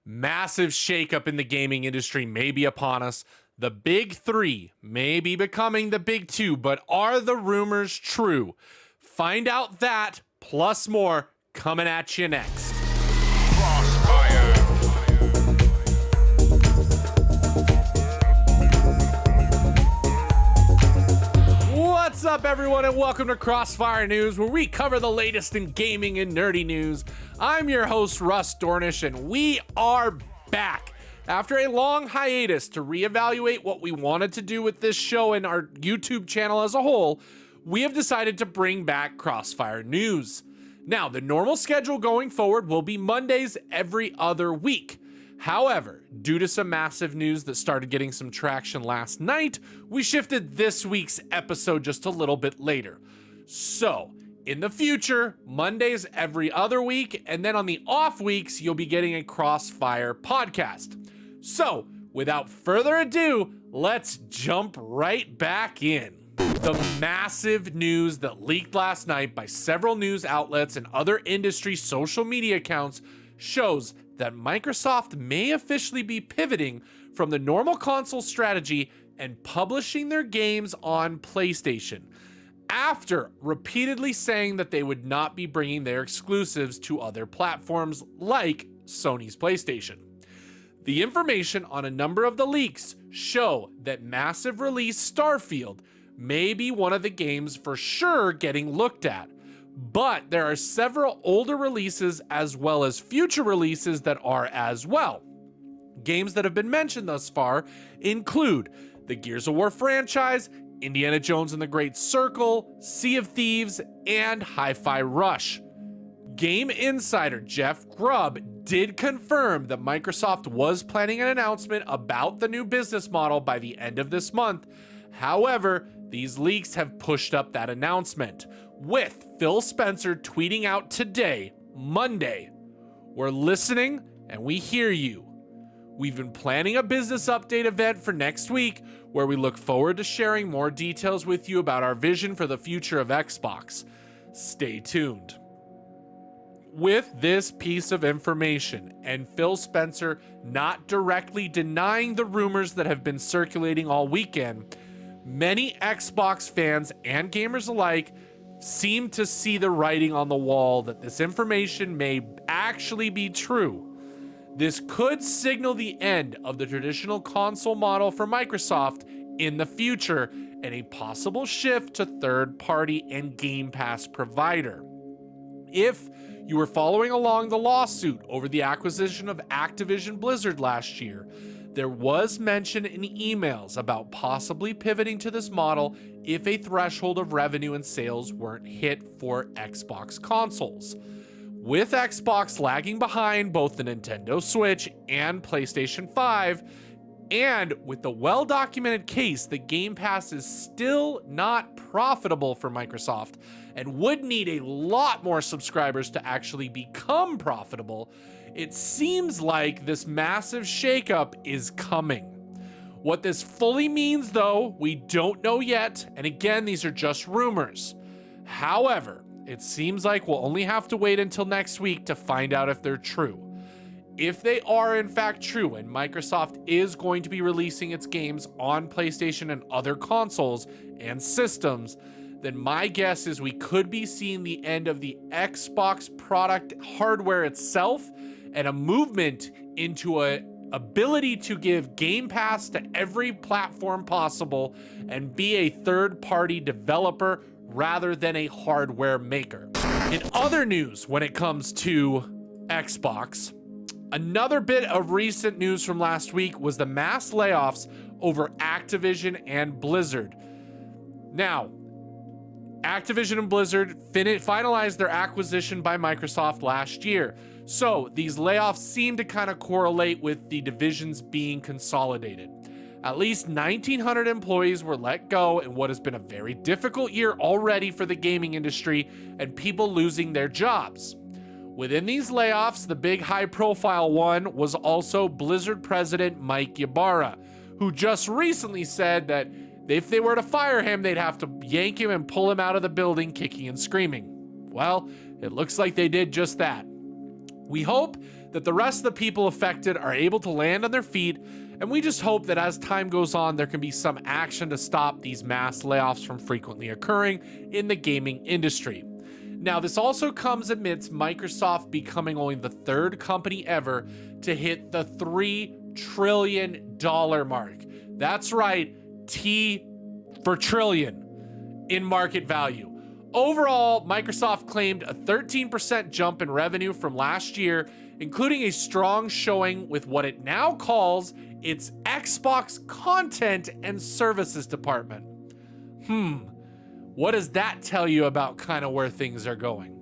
Massive shakeup in the gaming industry may be upon us. The big three may be becoming the big two, but are the rumors true? Find out that, plus more, coming at you next. Crossfire. What's up, everyone, and welcome to Crossfire News, where we cover the latest in gaming and nerdy news. I'm your host, Russ Dornish, and we are back after a long hiatus to reevaluate what we wanted to do with this show and our YouTube channel as a whole. We have decided to bring back Crossfire News. Now, the normal schedule going forward will be Mondays every other week. However, due to some massive news that started getting some traction last night, we shifted this week's episode just a little bit later. So, in the future, Mondays every other week, and then on the off weeks, you'll be getting a Crossfire podcast. So, without further ado, let's jump right back in. The massive news that leaked last night by several news outlets and other industry social media accounts shows that Microsoft may officially be pivoting from the normal console strategy and publishing their games on PlayStation, after repeatedly saying that they would not be bringing their exclusives to other platforms like Sony's PlayStation. The information on a number of the leaks show that massive release Starfield may be one of the games for sure getting looked at, but there are several older releases as well as future releases that are as well. Games that have been mentioned thus far include the Gears of War franchise, Indiana Jones and the Great Circle, Sea of Thieves, and Hi-Fi Rush. Game Insider Jeff Grubb did confirm that Microsoft was planning an announcement about the new business model by the end of this month. However, these leaks have pushed up that announcement, with Phil Spencer tweeting out today, Monday, "We're listening and we hear you. We've been planning a business update event for next week where we look forward to sharing more details with you about our vision for the future of Xbox. Stay tuned." With this piece of information and Phil Spencer not directly denying the rumors that have been circulating all weekend, many Xbox fans and gamers alike seem to see the writing on the wall that this information may actually be true. This could signal the end of the traditional console model for Microsoft in the future and a possible shift to third-party and Game Pass provider. If you were following along the lawsuit over the acquisition of Activision Blizzard last year, there was mention in emails about possibly pivoting to this model if a threshold of revenue and sales weren't hit for Xbox consoles. With Xbox lagging behind both the Nintendo Switch and PlayStation 5, and with the well-documented case that Game Pass is still not profitable for Microsoft and would need a lot more subscribers to actually become profitable, it seems like this massive shakeup is coming. What this fully means, though, we don't know yet, and again, these are just rumors. However, it seems like we'll only have to wait until next week to find out if they're true. If they are in fact true and Microsoft is going to be releasing its games on PlayStation and other consoles and systems, then my guess is we could be seeing the end of the Xbox product hardware itself and a movement into an ability to give Game Pass to every platform possible and be a third-party developer rather than a hardware maker. In other news, when it comes to Xbox, another bit of recent news from last week was the mass layoffs over Activision and Blizzard. Now, Activision and Blizzard finalized their acquisition by Microsoft last year. So these layoffs seem to kind of correlate with the divisions being consolidated. At least 1,900 employees were let go in what has been a very difficult year already for the gaming industry and people losing their jobs. Within these layoffs, the big high-profile one was also Blizzard president Mike Ybarra, who just recently said that if they were to fire him, they'd have to yank him and pull him out of the building kicking and screaming. Well, it looks like they did just that. We hope that the rest of the people affected are able to land on their feet, and we just hope that as time goes on, there can be some action to stop these mass layoffs from frequently occurring in the gaming industry. Now, this also comes amidst Microsoft becoming only the third company ever to hit the $3 trillion mark. That's right, T for trillion in market value. Overall, Microsoft claimed a 13% jump in revenue from last year, including a strong showing with what it now calls its Xbox Content and Services department. What does that tell you about kind of where things are going?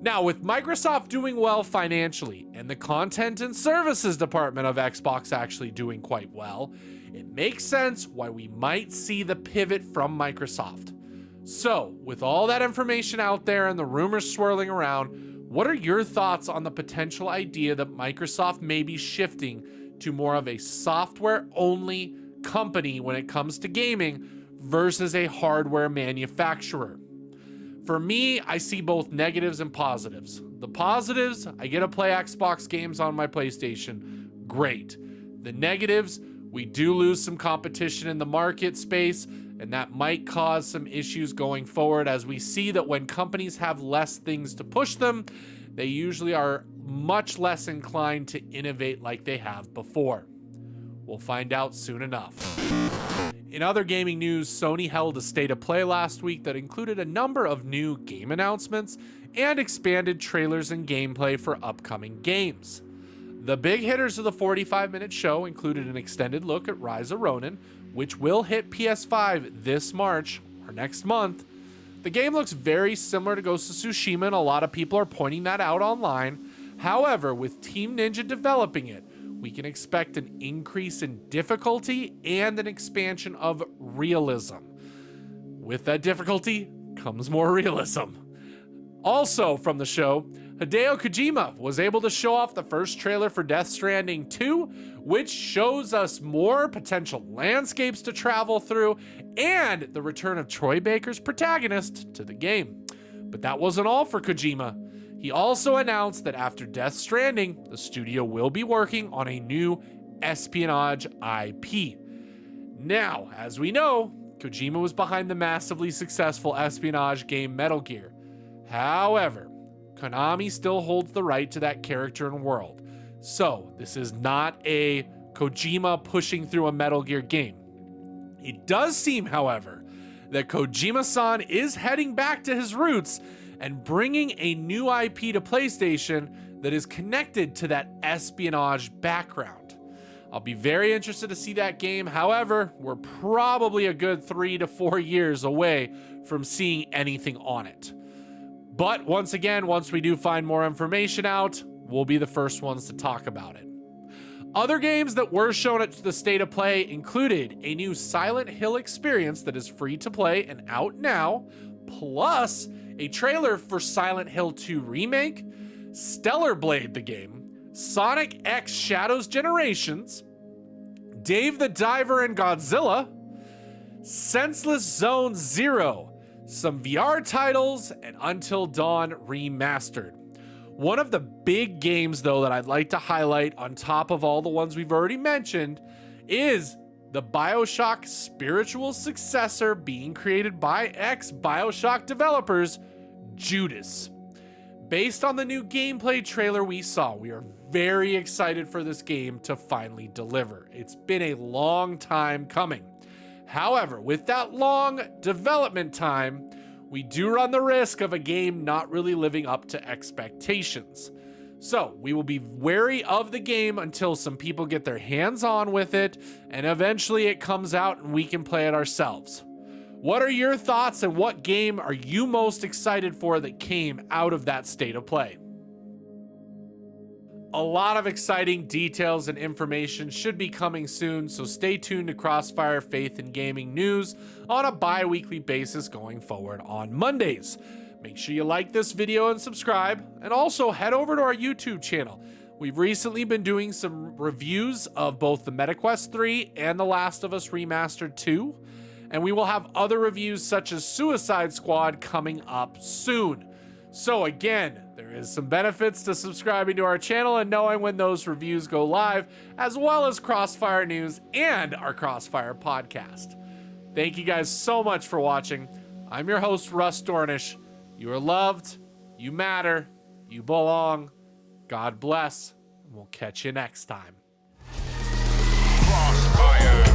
Now, with Microsoft doing well financially and the Content and Services department of Xbox actually doing quite well, it makes sense why we might see the pivot from Microsoft. So, with all that information out there and the rumors swirling around, what are your thoughts on the potential idea that Microsoft may be shifting to more of a software-only company when it comes to gaming versus a hardware manufacturer? For me, I see both negatives and positives. The positives, I get to play Xbox games on my PlayStation. Great. The negatives, we do lose some competition in the market space, and that might cause some issues going forward, as we see that when companies have less things to push them, they usually are much less inclined to innovate like they have before. We'll find out soon enough. In other gaming news, Sony held a state of play last week that included a number of new game announcements and expanded trailers and gameplay for upcoming games. The big hitters of the 45-minute show included an extended look at Rise of Ronin, which will hit PS5 this March, or next month. The game looks very similar to Ghost of Tsushima, and a lot of people are pointing that out online. However, with Team Ninja developing it, we can expect an increase in difficulty and an expansion of realism. With that difficulty comes more realism. Also from the show, Hideo Kojima was able to show off the first trailer for Death Stranding 2, which shows us more potential landscapes to travel through and the return of Troy Baker's protagonist to the game. But that wasn't all for Kojima. He also announced that after Death Stranding, the studio will be working on a new espionage IP. Now, as we know, Kojima was behind the massively successful espionage game Metal Gear. However, Konami still holds the right to that character and world. So, this is not a Kojima pushing through a Metal Gear game. It does seem, however, that Kojima-san is heading back to his roots and bringing a new IP to PlayStation that is connected to that espionage background. I'll be very interested to see that game. However, we're probably a good 3 to 4 years away from seeing anything on it. But once again, once we do find more information out, we'll be the first ones to talk about it. Other games that were shown at the State of Play included a new Silent Hill experience that is free to play and out now, plus a trailer for Silent Hill 2 Remake, Stellar Blade the game, Sonic X Shadows Generations, Dave the Diver and Godzilla, Senseless Zone Zero, some VR titles, and Until Dawn Remastered. One of the big games, though, that I'd like to highlight on top of all the ones we've already mentioned is the BioShock spiritual successor being created by ex-BioShock developers, Judas. Based on the new gameplay trailer we saw, we are very excited for this game to finally deliver. It's been a long time coming. However, with that long development time, we do run the risk of a game not really living up to expectations. So we will be wary of the game until some people get their hands on with it, and eventually it comes out and we can play it ourselves. What are your thoughts, and what game are you most excited for that came out of that State of Play? A lot of exciting details and information should be coming soon, so stay tuned to Crossfire Faith and Gaming News on a bi-weekly basis going forward on Mondays. Make sure you like this video and subscribe, and also head over to our YouTube channel. We've recently been doing some reviews of both the MetaQuest 3 and The Last of Us Remastered 2, and we will have other reviews such as Suicide Squad coming up soon. So again, there There is some benefits to subscribing to our channel and knowing when those reviews go live, as well as Crossfire News and our Crossfire podcast. Thank you guys so much for watching. I'm your host, Russ Dornish. You are loved, you matter, you belong. God bless, and we'll catch you next time. Crossfire.